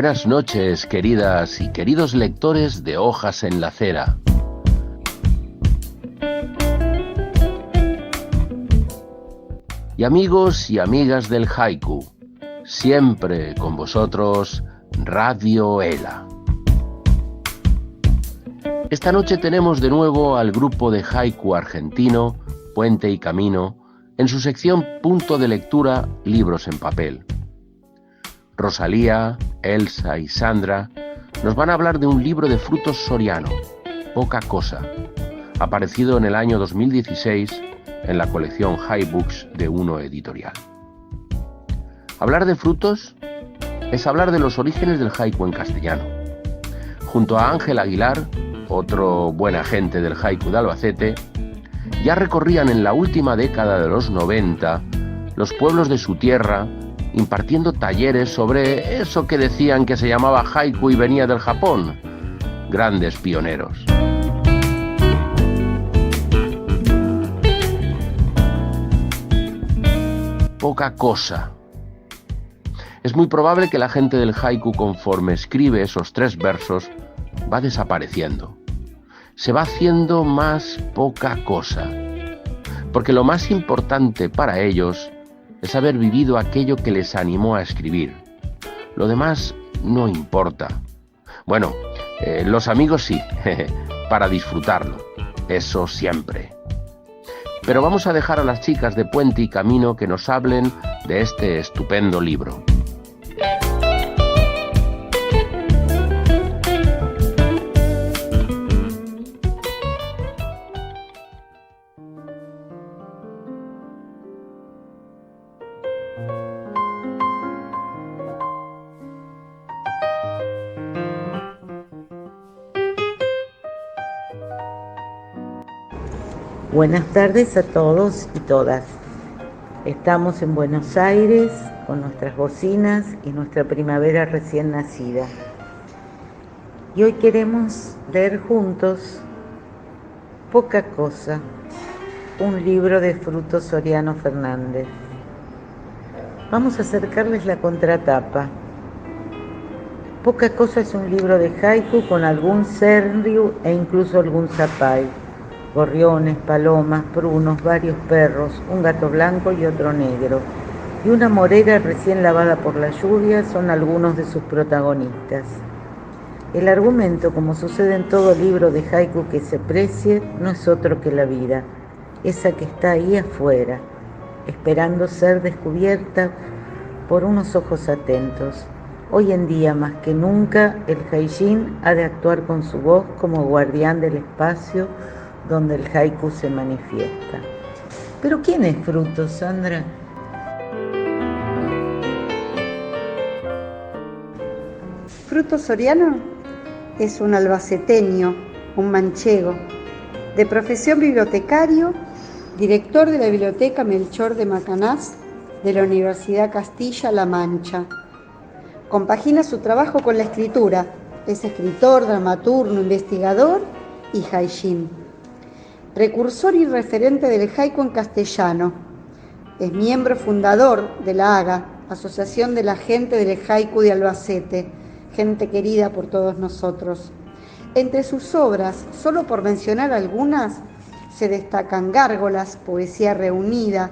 Buenas noches, queridas y queridos lectores de Hojas en la Acera. Y amigos y amigas del haiku, siempre con vosotros, Radio Ela. Esta noche tenemos de nuevo al grupo de haiku argentino, Puente y Camino, en su sección Punto de Lectura, Libros en Papel. Rosalía, Elsa y Sandra nos van a hablar de un libro de Frutos Soriano, Poca Cosa, aparecido en el año 2016 en la colección High Books de Uno Editorial. Hablar de frutos es hablar de los orígenes del haiku en castellano. Junto a Ángel Aguilar, otro buen agente del haiku de Albacete, ya recorrían en la última década de los 90 los pueblos de su tierra, impartiendo talleres sobre eso que decían que se llamaba haiku y venía del Japón. Grandes pioneros. Poca cosa. Es muy probable que la gente del haiku, conforme escribe esos 3 versos, va desapareciendo. Se va haciendo más poca cosa. Porque lo más importante para ellos es haber vivido aquello que les animó a escribir. Lo demás no importa. Bueno, los amigos sí, para disfrutarlo. Eso siempre. Pero vamos a dejar a las chicas de Puente y Camino que nos hablen de este estupendo libro. Buenas tardes a todos y todas. Estamos en Buenos Aires con nuestras bocinas y nuestra primavera recién nacida. Y hoy queremos leer juntos Poca Cosa, un libro de Frutos Soriano Fernández. Vamos a acercarles la contratapa. Poca Cosa es un libro de haiku con algún senryu e incluso algún zapay. Gorriones, palomas, prunos, varios perros, un gato blanco y otro negro, y una morera recién lavada por la lluvia son algunos de sus protagonistas. El argumento, como sucede en todo libro de haiku que se precie, no es otro que la vida, esa que está ahí afuera, esperando ser descubierta por unos ojos atentos. Hoy en día, más que nunca, el Haijin ha de actuar con su voz como guardián del espacio donde el haiku se manifiesta. ¿Pero quién es Frutos, Sandra? Frutos Soriano es un albaceteño, un manchego, de profesión bibliotecario, director de la Biblioteca Melchor de Macanaz de la Universidad Castilla-La Mancha. Compagina su trabajo con la escritura, es escritor, dramaturgo, investigador y haijin. Precursor y referente del haiku en castellano. Es miembro fundador de la AGA, Asociación de la Gente del Haiku de Albacete, gente querida por todos nosotros. Entre sus obras, solo por mencionar algunas, se destacan Gárgolas, Poesía Reunida,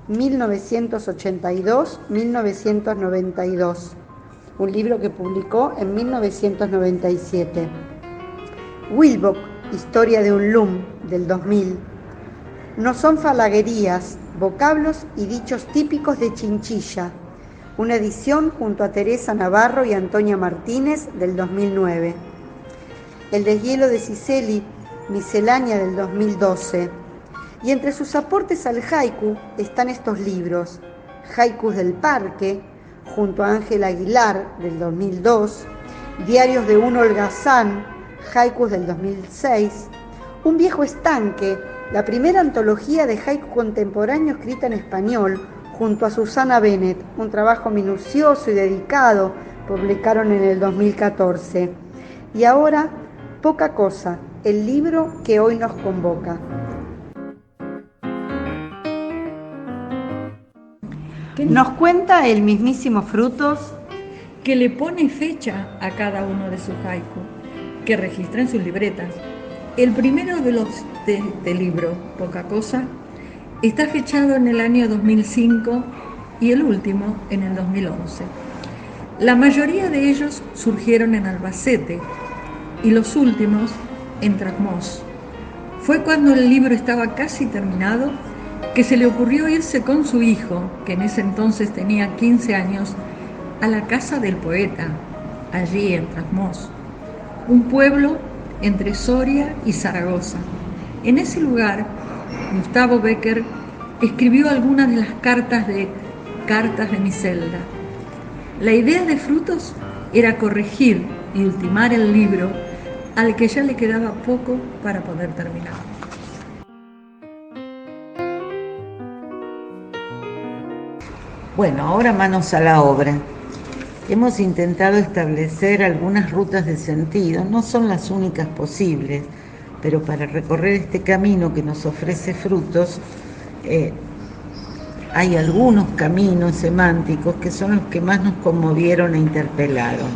1982-1992, un libro que publicó en 1997. Wilbok, Historia de un Lum, del 2000. No son falaguerías, vocablos y dichos típicos de Chinchilla, una edición junto a Teresa Navarro y Antonia Martínez, del 2009. El deshielo de Ciceli, miscelánea, del 2012. Y entre sus aportes al haiku están estos libros: Haikus del Parque, junto a Ángel Aguilar, del 2002, Diarios de un holgazán, Haikus del 2006, Un viejo estanque, la primera antología de haiku contemporáneo escrita en español, junto a Susana Bennett, un trabajo minucioso y dedicado, publicaron en el 2014. Y ahora, Poca Cosa, el libro que hoy nos convoca. Nos cuenta el mismísimo Frutos que le pone fecha a cada uno de sus haiku, que registra en sus libretas. El primero de los de este libro, Poca Cosa, está fechado en el año 2005 y el último en el 2011. La mayoría de ellos surgieron en Albacete y los últimos en Trasmoz. Fue cuando el libro estaba casi terminado que se le ocurrió irse con su hijo, que en ese entonces tenía 15 años, a la casa del poeta, allí en Trasmoz, un pueblo entre Soria y Zaragoza. En ese lugar, Gustavo Bécquer escribió algunas de las cartas de mi celda. La idea de Frutos era corregir y ultimar el libro, al que ya le quedaba poco para poder terminar. Bueno, ahora manos a la obra. Hemos intentado establecer algunas rutas de sentido, no son las únicas posibles, pero para recorrer este camino que nos ofrece Frutos, hay algunos caminos semánticos que son los que más nos conmovieron e interpelaron.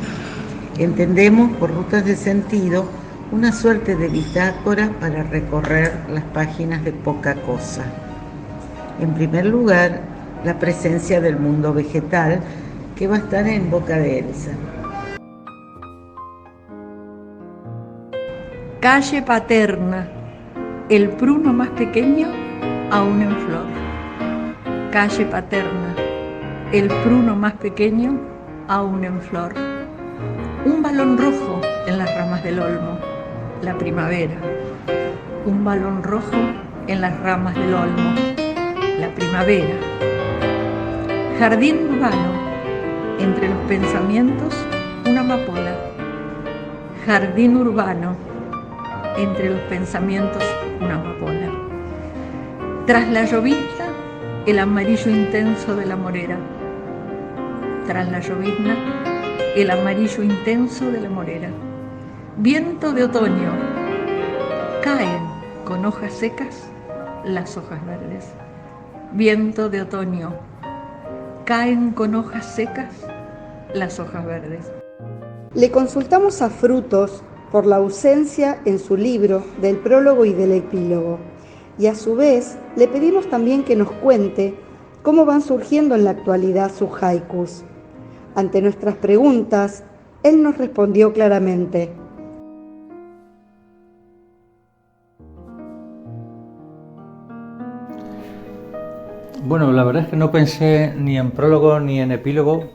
Entendemos por rutas de sentido una suerte de bitácora para recorrer las páginas de Poca Cosa. En primer lugar, la presencia del mundo vegetal, que va a estar en boca de Elsa. Calle Paterna, el pruno más pequeño aún en flor. Calle Paterna, el pruno más pequeño aún en flor. Un balón rojo en las ramas del olmo, la primavera. Un balón rojo en las ramas del olmo, la primavera. Jardín urbano, entre los pensamientos, una amapola. Jardín urbano, entre los pensamientos, una amapola. Tras la llovizna, el amarillo intenso de la morera. Tras la llovizna, el amarillo intenso de la morera. Viento de otoño, caen con hojas secas las hojas verdes. Viento de otoño, caen con hojas secas las hojas verdes. Le consultamos a Frutos por la ausencia en su libro del prólogo y del epílogo, y a su vez le pedimos también que nos cuente cómo van surgiendo en la actualidad sus haikus. Ante nuestras preguntas, él nos respondió claramente. Bueno, la verdad es que no pensé ni en prólogo ni en epílogo.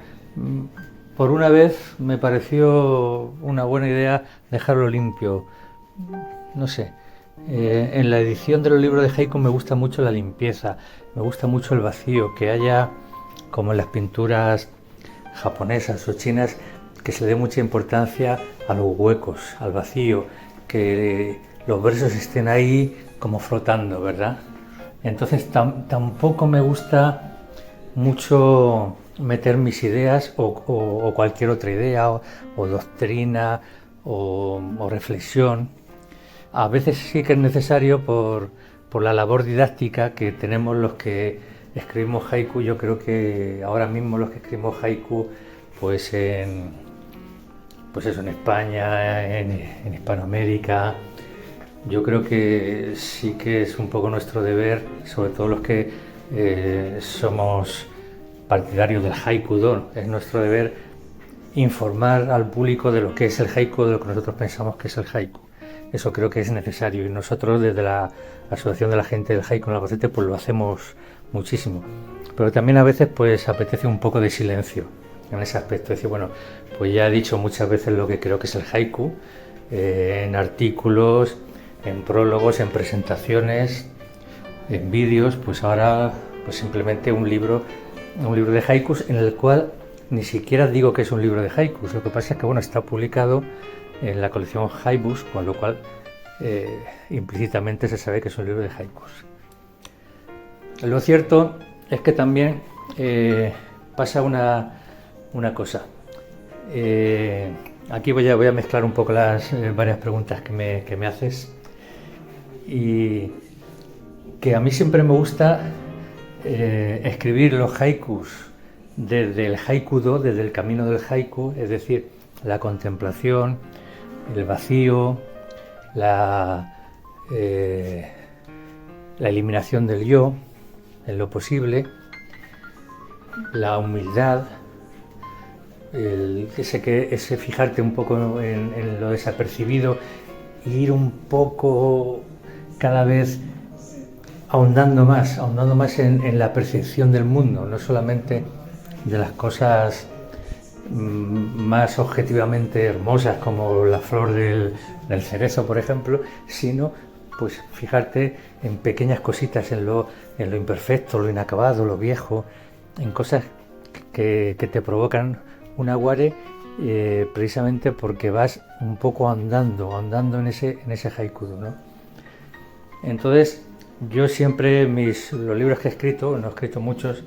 Por una vez me pareció una buena idea dejarlo limpio. No sé, en la edición de los libros de haiku me gusta mucho la limpieza, me gusta mucho el vacío, que haya, como en las pinturas japonesas o chinas, que se le dé mucha importancia a los huecos, al vacío, que los versos estén ahí como flotando, ¿verdad? Entonces tampoco me gusta mucho meter mis ideas o cualquier otra idea o doctrina o reflexión. A veces sí que es necesario por la labor didáctica que tenemos los que escribimos haiku. Yo creo que ahora mismo los que escribimos haiku pues en España, en Hispanoamérica, yo creo que sí que es un poco nuestro deber, sobre todo los que somos partidarios del haiku-do, es nuestro deber informar al público de lo que es el haiku, de lo que nosotros pensamos que es el haiku. Eso creo que es necesario y nosotros desde la Asociación de la Gente del Haiku en Albacete pues lo hacemos muchísimo. Pero también a veces pues apetece un poco de silencio en ese aspecto. Es decir, bueno, pues ya he dicho muchas veces lo que creo que es el haiku, en artículos, en prólogos, en presentaciones, en vídeos, pues ahora pues simplemente un libro de haikus en el cual ni siquiera digo que es un libro de haikus. Lo que pasa es que bueno, está publicado en la colección Haibooks, con lo cual implícitamente se sabe que es un libro de haikus. Lo cierto es que también pasa una cosa. Aquí voy a mezclar un poco las varias preguntas que me haces, y que a mí siempre me gusta escribir los haikus desde el haiku-do, desde el camino del haiku, es decir, la contemplación, el vacío, la eliminación del yo en lo posible, la humildad, ese fijarte un poco en lo desapercibido e ir un poco cada vez ahondando más en la percepción del mundo, no solamente de las cosas más objetivamente hermosas como la flor del cerezo, por ejemplo, sino pues fijarte en pequeñas cositas, en lo imperfecto, lo inacabado, lo viejo, en cosas que te provocan un aguare, precisamente porque vas un poco andando en ese haiku, ¿no? Entonces, yo siempre los libros que he escrito, no he escrito muchos,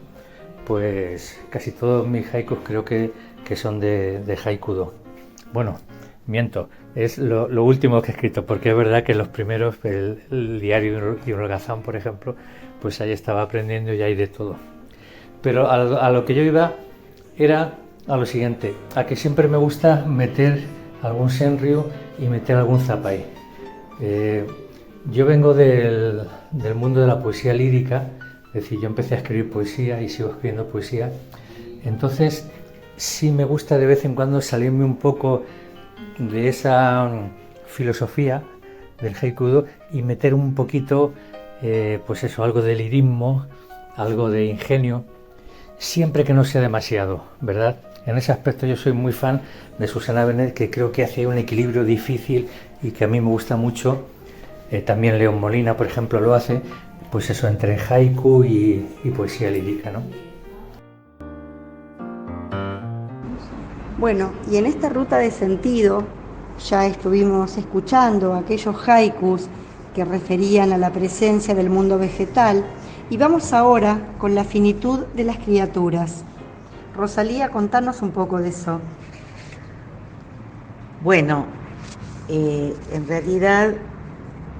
pues casi todos mis haikus creo que son de haiku-do. Bueno, miento, es lo último que he escrito, porque es verdad que los primeros, el diario de un holgazán, por ejemplo, pues ahí estaba aprendiendo y hay de todo. Pero a lo que yo iba era a lo siguiente, a que siempre me gusta meter algún senryu y meter algún zapai. Yo vengo del mundo de la poesía lírica, es decir, yo empecé a escribir poesía y sigo escribiendo poesía, entonces sí me gusta de vez en cuando salirme un poco de esa filosofía del haiku-do y meter un poquito, pues eso, algo de lirismo, algo de ingenio, siempre que no sea demasiado, ¿verdad? En ese aspecto yo soy muy fan de Susana Benet, que creo que hace un equilibrio difícil y que a mí me gusta mucho. También León Molina, por ejemplo, lo hace, pues eso, entre haiku y poesía lírica, ¿no? Bueno, y en esta ruta de sentido ya estuvimos escuchando aquellos haikus que referían a la presencia del mundo vegetal y vamos ahora con la finitud de las criaturas. Rosalía, contanos un poco de eso. Bueno, en realidad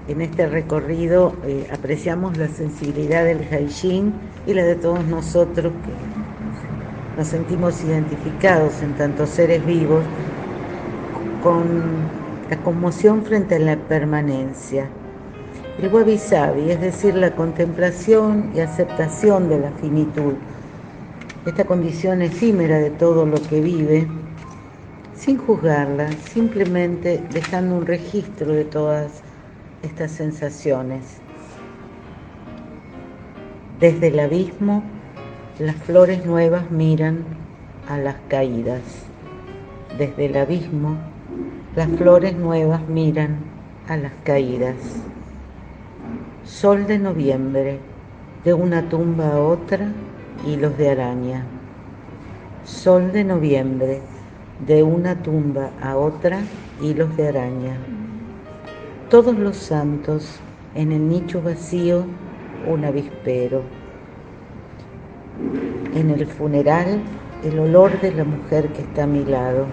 en este recorrido apreciamos la sensibilidad del Haijin y la de todos nosotros que nos sentimos identificados en tantos seres vivos con la conmoción frente a la permanencia. El wabi sabi, es decir, la contemplación y aceptación de la finitud, esta condición efímera de todo lo que vive, sin juzgarla, simplemente dejando un registro de todas estas sensaciones. Desde el abismo, las flores nuevas miran a las caídas. Desde el abismo, las flores nuevas miran a las caídas. Sol de noviembre, de una tumba a otra, hilos de araña. Sol de noviembre, de una tumba a otra, hilos de araña. Todos los santos, en el nicho vacío, un avispero. En el funeral, el olor de la mujer que está a mi lado.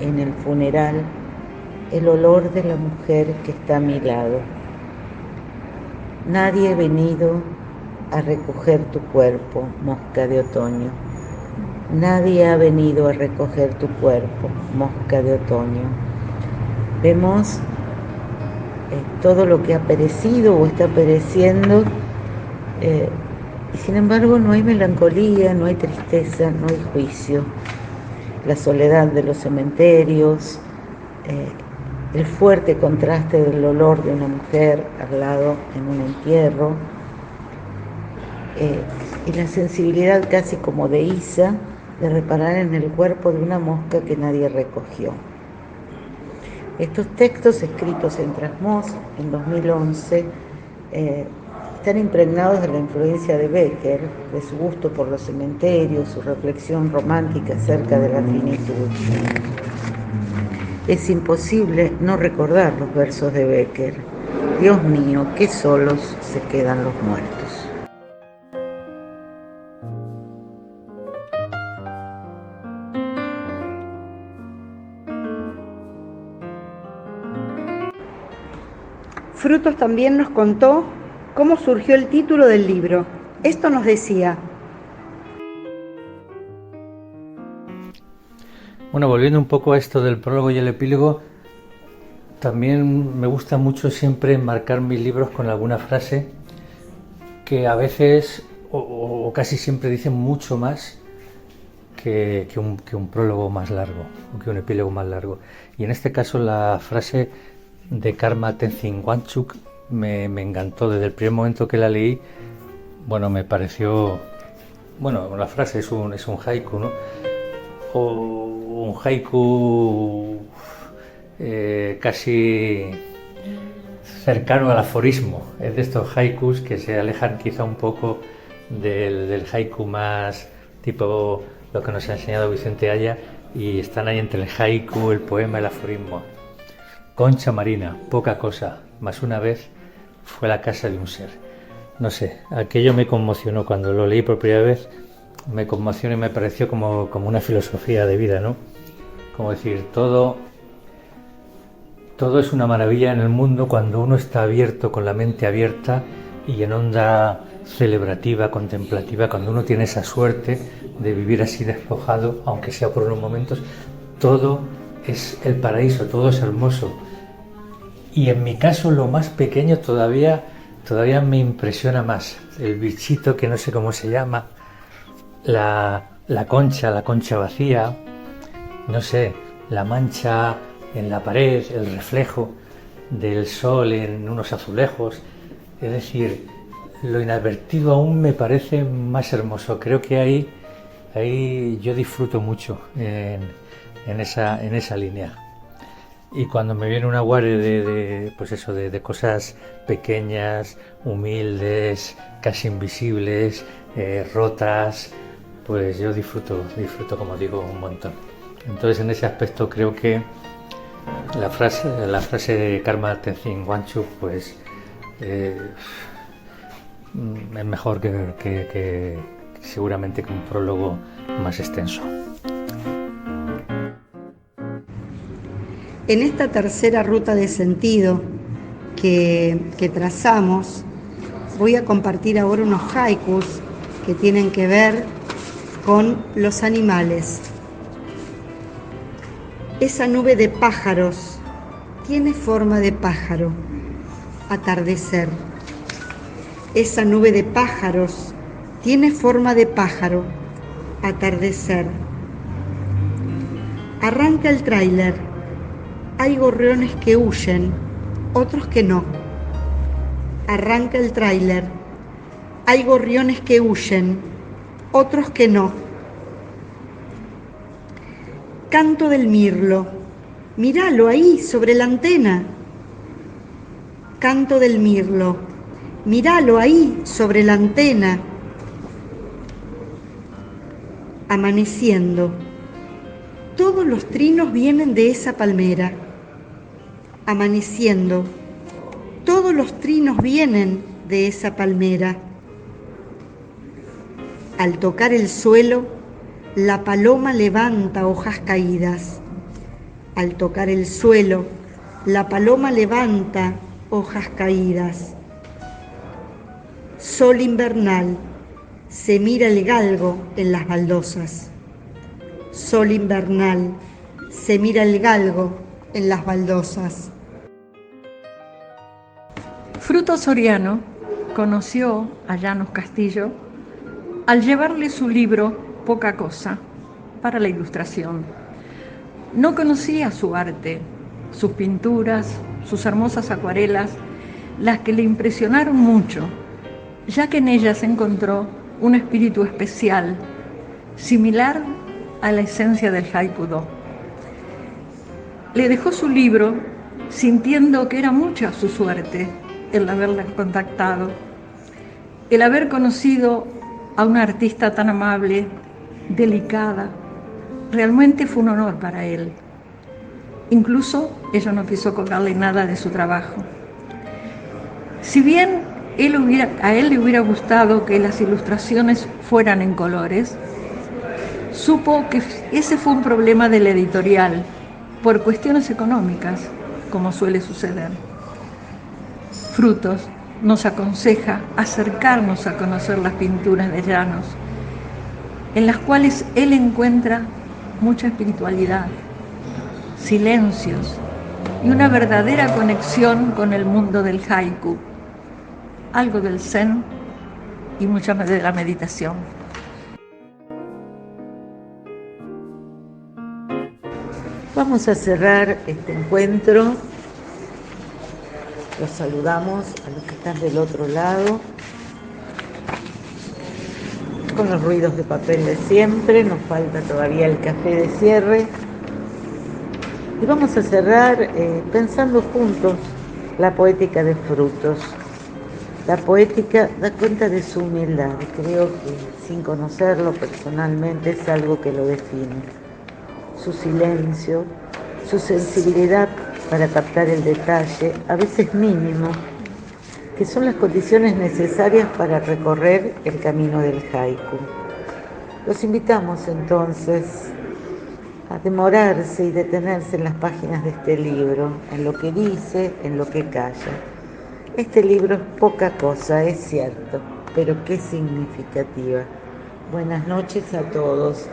En el funeral, el olor de la mujer que está a mi lado. Nadie ha venido a recoger tu cuerpo, mosca de otoño. Nadie ha venido a recoger tu cuerpo, mosca de otoño. Vemos todo lo que ha perecido o está pereciendo, y sin embargo no hay melancolía, no hay tristeza, no hay juicio. La soledad de los cementerios, el fuerte contraste del olor de una mujer al lado en un entierro, y la sensibilidad casi como de Isa de reparar en el cuerpo de una mosca que nadie recogió. Estos textos escritos en Trasmoz en 2011 están impregnados de la influencia de Becker, de su gusto por los cementerios, su reflexión romántica acerca de la finitud. Es imposible no recordar los versos de Becker. Dios mío, qué solos se quedan los muertos. Frutos también nos contó cómo surgió el título del libro. Esto nos decía: Bueno, volviendo un poco a esto del prólogo y el epílogo, también me gusta mucho siempre enmarcar mis libros con alguna frase que a veces o casi siempre dicen mucho más que un prólogo más largo o que un epílogo más largo. Y en este caso la frase de Karma Tenzin Wanchuk me encantó desde el primer momento que la leí. Bueno, me pareció... Bueno, la frase es un haiku, ¿no? O un haiku casi cercano al aforismo. Es de estos haikus que se alejan quizá un poco del haiku más tipo lo que nos ha enseñado Vicente Aya, y están ahí entre el haiku, el poema, el aforismo. Concha marina, poca cosa, mas una vez fue la casa de un ser. No sé, aquello me conmocionó cuando lo leí por primera vez, me conmocionó y me pareció como una filosofía de vida, ¿no? Como decir, todo es una maravilla en el mundo cuando uno está abierto, con la mente abierta y en onda celebrativa, contemplativa, cuando uno tiene esa suerte de vivir así despojado, aunque sea por unos momentos, todo es el paraíso, todo es hermoso. Y en mi caso lo más pequeño todavía me impresiona más. El bichito que no sé cómo se llama, la concha vacía, no sé, la mancha en la pared, el reflejo del sol en unos azulejos. Es decir, lo inadvertido aún me parece más hermoso. Creo que ahí yo disfruto mucho en esa línea. Y cuando me viene una guardia de cosas pequeñas, humildes, casi invisibles, rotas, pues yo disfruto, como digo, un montón. Entonces, en ese aspecto creo que la frase de Karma Tenzin Wanchuk, pues es mejor que seguramente que un prólogo más extenso. En esta tercera ruta de sentido que trazamos, voy a compartir ahora unos haikus que tienen que ver con los animales. Esa nube de pájaros tiene forma de pájaro. Atardecer. Esa nube de pájaros tiene forma de pájaro. Atardecer. Arranca el tráiler. Hay gorriones que huyen, otros que no. Arranca el tráiler. Hay gorriones que huyen, otros que no. Canto del mirlo. Míralo ahí, sobre la antena. Canto del mirlo. Míralo ahí, sobre la antena. Amaneciendo. Todos los trinos vienen de esa palmera. Amaneciendo. Todos los trinos vienen de esa palmera. Al tocar el suelo, la paloma levanta hojas caídas. Al tocar el suelo, la paloma levanta hojas caídas. Sol invernal, se mira el galgo en las baldosas. Sol invernal, se mira el galgo en las baldosas. Fruto Soriano conoció a Llanos Castillo al llevarle su libro Poca Cosa para la ilustración. No conocía su arte, sus pinturas, sus hermosas acuarelas, las que le impresionaron mucho, ya que en ellas encontró un espíritu especial, similar a la esencia del haiku-do. Le dejó su libro sintiendo que era mucha su suerte el haberla contactado, el haber conocido a una artista tan amable, delicada. Realmente fue un honor para él. Incluso ella no quiso cobrarle nada de su trabajo. Si bien a él le hubiera gustado que las ilustraciones fueran en colores, supo que ese fue un problema de la editorial, por cuestiones económicas, como suele suceder. Frutos nos aconseja acercarnos a conocer las pinturas de Llanos, en las cuales él encuentra mucha espiritualidad, silencios y una verdadera conexión con el mundo del haiku, algo del zen y mucha de la meditación. Vamos a cerrar este encuentro. Los saludamos a los que están del otro lado, con los ruidos de papel de siempre. Nos falta todavía el café de cierre. Y vamos a cerrar pensando juntos la poética de Frutos. La poética da cuenta de su humildad. Creo que sin conocerlo personalmente es algo que lo define. Su silencio, su sensibilidad para captar el detalle, a veces mínimo, que son las condiciones necesarias para recorrer el camino del haiku. Los invitamos entonces a demorarse y detenerse en las páginas de este libro, en lo que dice, en lo que calla. Este libro es poca cosa, es cierto, pero qué significativa. Buenas noches a todos.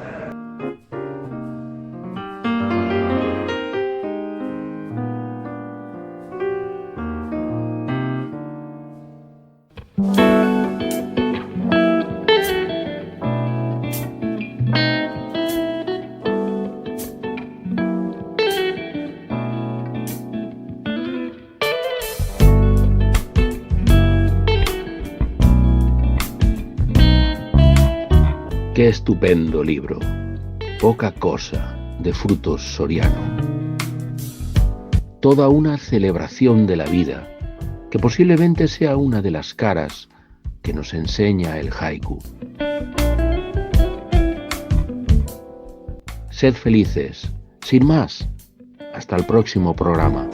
Qué estupendo libro, Poca cosa, de Frutos Soriano. Toda una celebración de la vida, que posiblemente sea una de las caras que nos enseña el haiku. Sed felices, sin más, hasta el próximo programa.